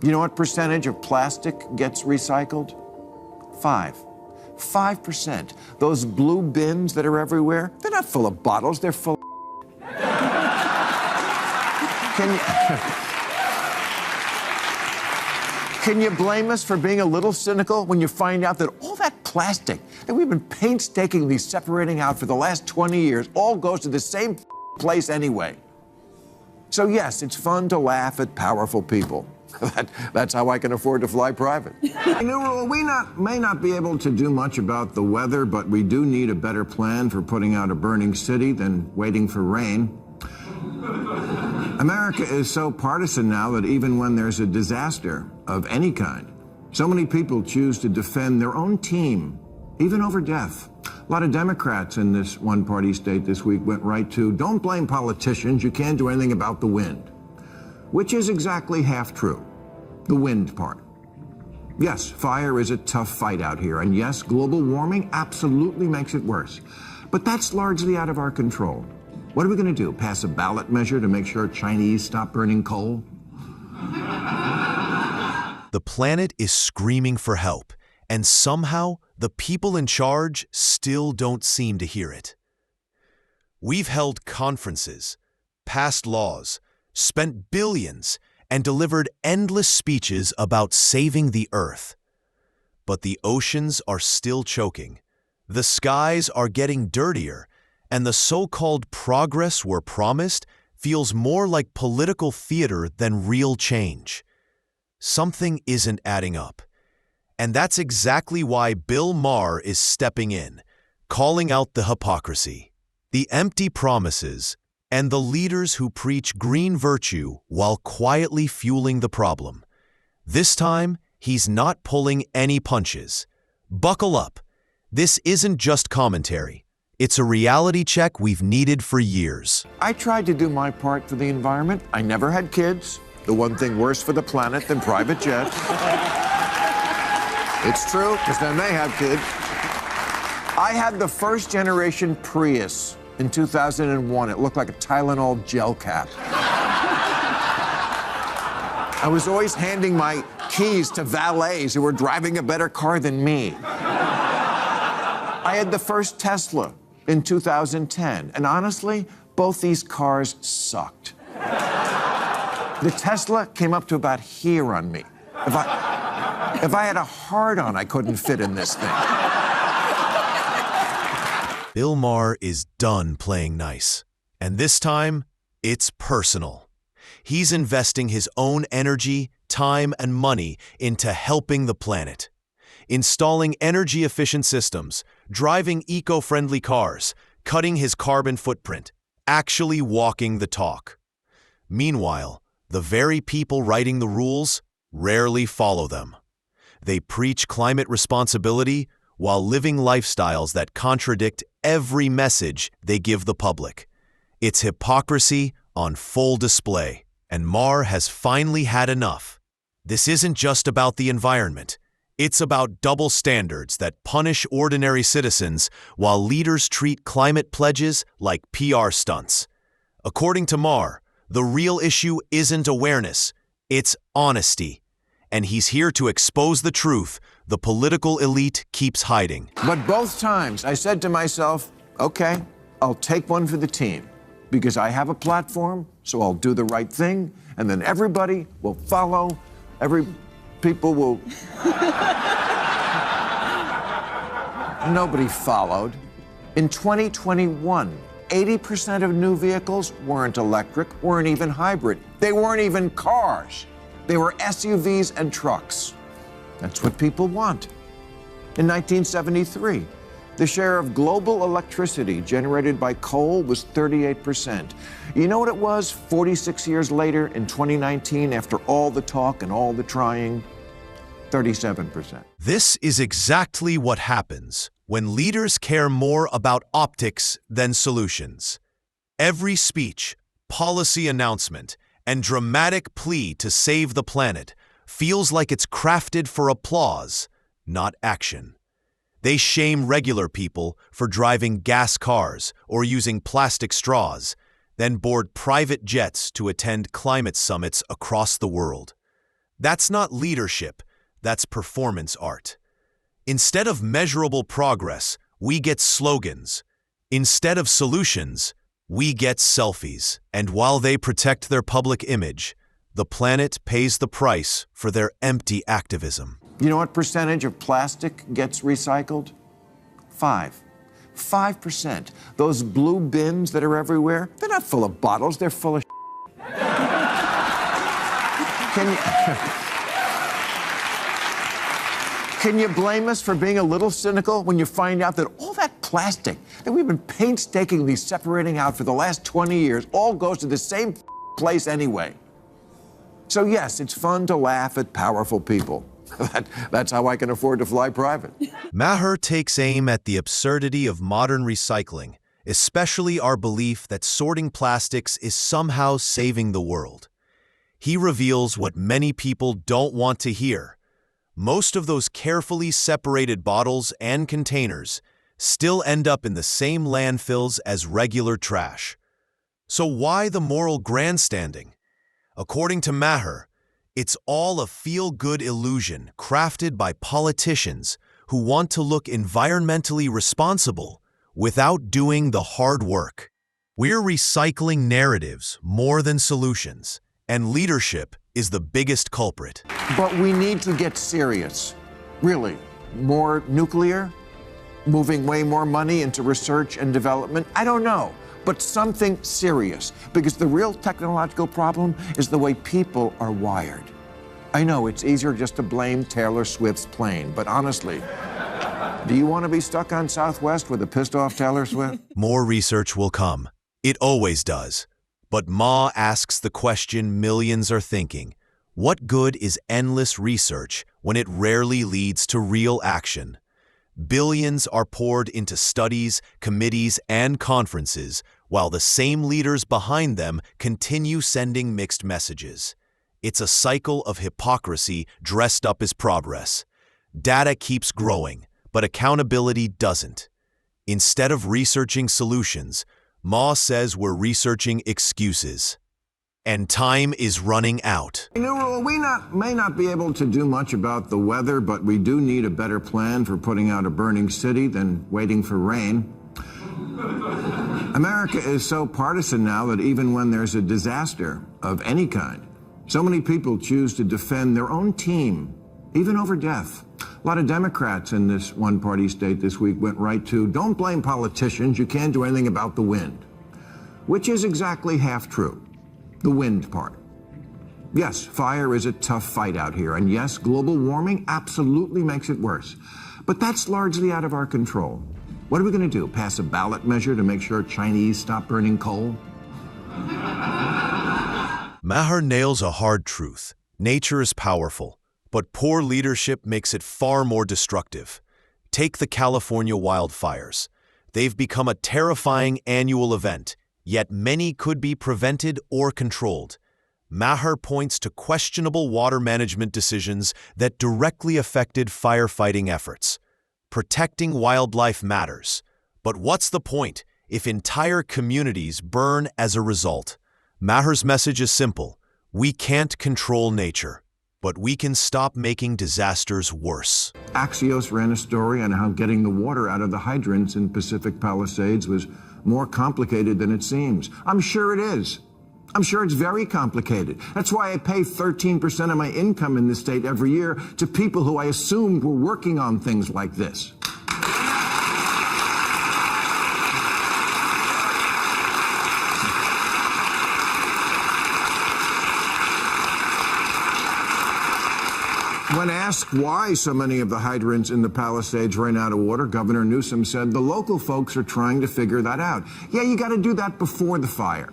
You know what percentage of plastic gets recycled? 5%. Those blue bins that are everywhere, they're not full of bottles, they're full of Can you blame us for being a little cynical when you find out that all that plastic that we've been painstakingly separating out for the last 20 years all goes to the same place anyway? So yes, it's fun to laugh at powerful people. That's how I can afford to fly private. New rule, we may not be able to do much about the weather, but we do need a better plan for putting out a burning city than waiting for rain. America is so partisan now that even when there's a disaster of any kind, so many people choose to defend their own team, even over death. A lot of Democrats in this one-party state this week went right to, don't blame politicians, you can't do anything about the wind. Which is exactly half true, the wind part. Yes, fire is a tough fight out here, and yes, global warming absolutely makes it worse. But that's largely out of our control. What are we going to do, pass a ballot measure to make sure Chinese stop burning coal? The planet is screaming for help, and somehow the people in charge still don't seem to hear it. We've held conferences, passed laws, spent billions, and delivered endless speeches about saving the Earth. But the oceans are still choking, the skies are getting dirtier, and the so-called progress we're promised feels more like political theater than real change. Something isn't adding up. And that's exactly why Bill Maher is stepping in, calling out the hypocrisy, the empty promises, and the leaders who preach green virtue while quietly fueling the problem. This time, he's not pulling any punches. Buckle up. This isn't just commentary. It's a reality check we've needed for years. I tried to do my part for the environment. I never had kids. The one thing worse for the planet than private jets. It's true, because then they have kids. I had the first generation Prius in 2001. It looked like a Tylenol gel cap. I was always handing my keys to valets who were driving a better car than me. I had the first Tesla in 2010, and honestly, both these cars sucked. The Tesla came up to about here on me. If I had a hard-on, I couldn't fit in this thing. Bill Maher is done playing nice. And this time, it's personal. He's investing his own energy, time, and money into helping the planet. Installing energy-efficient systems, driving eco-friendly cars, cutting his carbon footprint, actually walking the talk. Meanwhile, the very people writing the rules rarely follow them. They preach climate responsibility while living lifestyles that contradict every message they give the public. It's hypocrisy on full display, and Maher has finally had enough. This isn't just about the environment. It's about double standards that punish ordinary citizens while leaders treat climate pledges like PR stunts. According to Maher, the real issue isn't awareness, it's honesty. And he's here to expose the truth the political elite keeps hiding. But both times I said to myself, okay, I'll take one for the team because I have a platform, so I'll do the right thing, and then everybody will follow, people will... Nobody followed. In 2021, 80% of new vehicles weren't electric, weren't even hybrid. They weren't even cars. They were SUVs and trucks. That's what people want. In 1973, the share of global electricity generated by coal was 38%. You know what it was 46 years later in 2019, after all the talk and all the trying? 37%. This is exactly what happens when leaders care more about optics than solutions. Every speech, policy announcement, and dramatic plea to save the planet feels like it's crafted for applause, not action. They shame regular people for driving gas cars or using plastic straws, then board private jets to attend climate summits across the world. That's not leadership, that's performance art. Instead of measurable progress, we get slogans. Instead of solutions, we get selfies. And while they protect their public image, the planet pays the price for their empty activism. You know what percentage of plastic gets recycled? 5%. Those blue bins that are everywhere, they're not full of bottles, they're full of Can you blame us for being a little cynical when you find out that all that plastic that we've been painstakingly separating out for the last 20 years all goes to the same place anyway? So yes, it's fun to laugh at powerful people. That's how I can afford to fly private. Maher takes aim at the absurdity of modern recycling, especially our belief that sorting plastics is somehow saving the world. He reveals what many people don't want to hear. Most of those carefully separated bottles and containers still end up in the same landfills as regular trash. So why the moral grandstanding? According to Maher, it's all a feel-good illusion crafted by politicians who want to look environmentally responsible without doing the hard work. We're recycling narratives more than solutions, and leadership is the biggest culprit. But we need to get serious. Really. More nuclear? Moving way more money into research and development? I don't know. But something serious. Because the real technological problem is the way people are wired. I know it's easier just to blame Taylor Swift's plane, but honestly, do you want to be stuck on Southwest with a pissed off Taylor Swift? More research will come. It always does. But Ma asks the question millions are thinking. What good is endless research when it rarely leads to real action? Billions are poured into studies, committees, and conferences, while the same leaders behind them continue sending mixed messages. It's a cycle of hypocrisy dressed up as progress. Data keeps growing, but accountability doesn't. Instead of researching solutions, Ma says we're researching excuses. And time is running out. New rule, we may not be able to do much about the weather, but we do need a better plan for putting out a burning city than waiting for rain. America is so partisan now that even when there's a disaster of any kind, so many people choose to defend their own team, even over death. A lot of Democrats in this one-party state this week went right to, don't blame politicians, you can't do anything about the wind. Which is exactly half true. The wind part. Yes, fire is a tough fight out here, and yes, global warming absolutely makes it worse. But that's largely out of our control. What are we going to do? Pass a ballot measure to make sure Chinese stop burning coal? Maher nails a hard truth. Nature is powerful, but poor leadership makes it far more destructive. Take the California wildfires. They've become a terrifying annual event, yet many could be prevented or controlled. Maher points to questionable water management decisions that directly affected firefighting efforts. Protecting wildlife matters, but what's the point if entire communities burn as a result? Maher's message is simple. We can't control nature, but we can stop making disasters worse. Axios ran a story on how getting the water out of the hydrants in Pacific Palisades was more complicated than it seems. I'm sure it is. I'm sure it's very complicated. That's why I pay 13% of my income in this state every year to people who I assumed were working on things like this. When asked why so many of the hydrants in the Palisades ran out of water, Governor Newsom said the local folks are trying to figure that out. Yeah, you got to do that before the fire.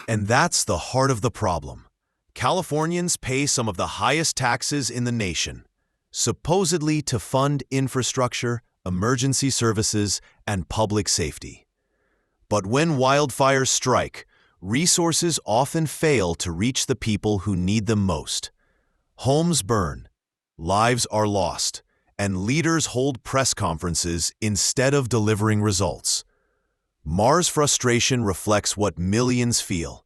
And that's the heart of the problem. Californians pay some of the highest taxes in the nation, supposedly to fund infrastructure, emergency services, and public safety. But when wildfires strike, resources often fail to reach the people who need them most. Homes burn, lives are lost, and leaders hold press conferences instead of delivering results. Maher's frustration reflects what millions feel.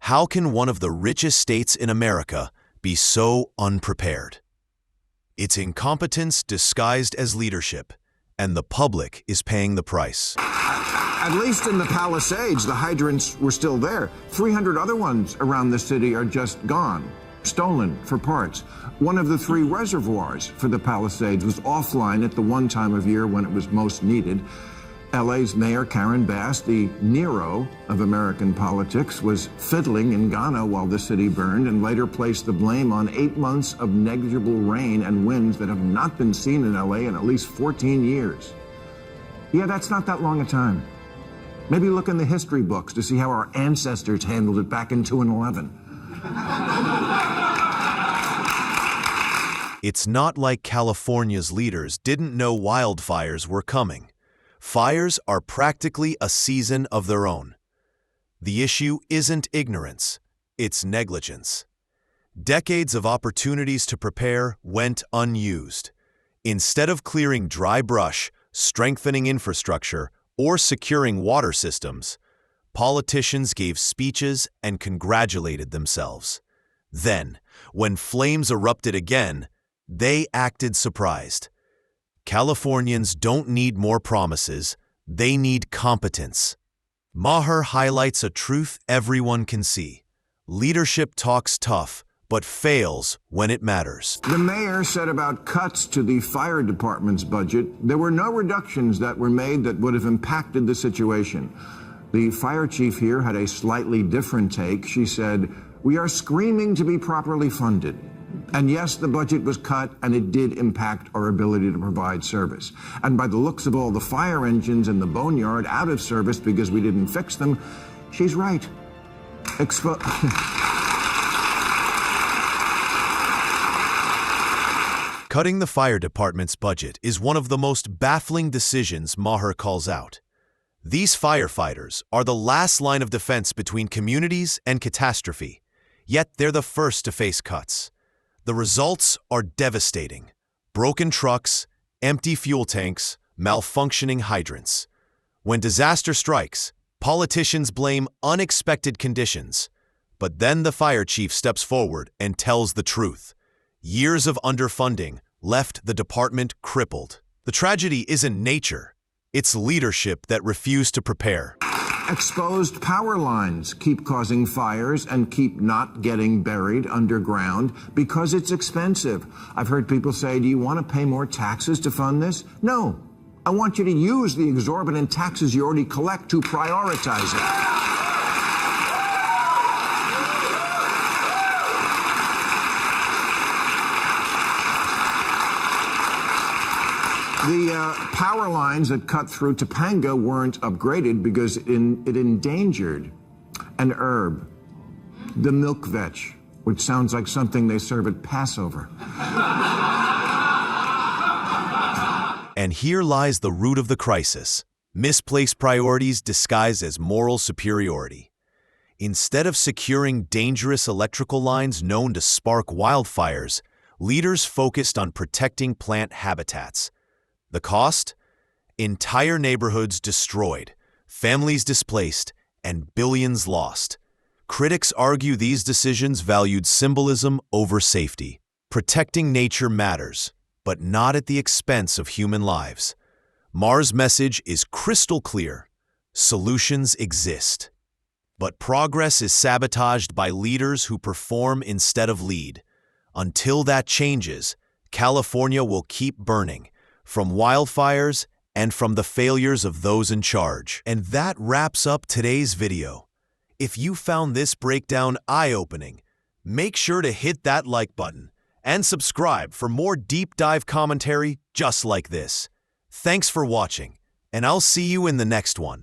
How can one of the richest states in America be so unprepared? It's incompetence disguised as leadership, and the public is paying the price. At least in the Palisades, the hydrants were still there. 300 other ones around the city are just gone, stolen for parts. One of the 3 reservoirs for the Palisades was offline at the one time of year when it was most needed. LA's Mayor Karen Bass, the Nero of American politics, was fiddling in Ghana while the city burned and later placed the blame on 8 months of negligible rain and winds that have not been seen in LA in at least 14 years. Yeah, that's not that long a time. Maybe look in the history books to see how our ancestors handled it back in 2 and 11. It's not like California's leaders didn't know wildfires were coming. Fires are practically a season of their own. The issue isn't ignorance, it's negligence. Decades of opportunities to prepare went unused. Instead of clearing dry brush, strengthening infrastructure, or securing water systems, politicians gave speeches and congratulated themselves. Then, when flames erupted again, they acted surprised. Californians don't need more promises, they need competence. Maher highlights a truth everyone can see. Leadership talks tough, but fails when it matters. The mayor said about cuts to the fire department's budget, there were no reductions that were made that would have impacted the situation. The fire chief here had a slightly different take. She said, "We are screaming to be properly funded. And yes, the budget was cut, and it did impact our ability to provide service. And by the looks of all the fire engines in the boneyard out of service because we didn't fix them, she's right." Cutting the fire department's budget is one of the most baffling decisions Maher calls out. These firefighters are the last line of defense between communities and catastrophe, yet they're the first to face cuts. The results are devastating. Broken trucks, empty fuel tanks, malfunctioning hydrants. When disaster strikes, politicians blame unexpected conditions. But then the fire chief steps forward and tells the truth. Years of underfunding left the department crippled. The tragedy isn't nature. It's leadership that refused to prepare. Exposed power lines keep causing fires and keep not getting buried underground because it's expensive. I've heard people say, "Do you want to pay more taxes to fund this?" No. I want you to use the exorbitant taxes you already collect to prioritize it. The power lines that cut through Topanga weren't upgraded because it endangered an herb, the milk vetch, which sounds like something they serve at Passover. And here lies the root of the crisis: misplaced priorities disguised as moral superiority. Instead of securing dangerous electrical lines known to spark wildfires, leaders focused on protecting plant habitats. The cost? Entire neighborhoods destroyed, families displaced, and billions lost. Critics argue these decisions valued symbolism over safety. Protecting nature matters, but not at the expense of human lives. Maher's message is crystal clear. Solutions exist. But progress is sabotaged by leaders who perform instead of lead. Until that changes, California will keep burning, from wildfires and from the failures of those in charge. And that wraps up today's video. If you found this breakdown eye-opening, make sure to hit that like button and subscribe for more deep dive commentary just like this. Thanks for watching, and I'll see you in the next one.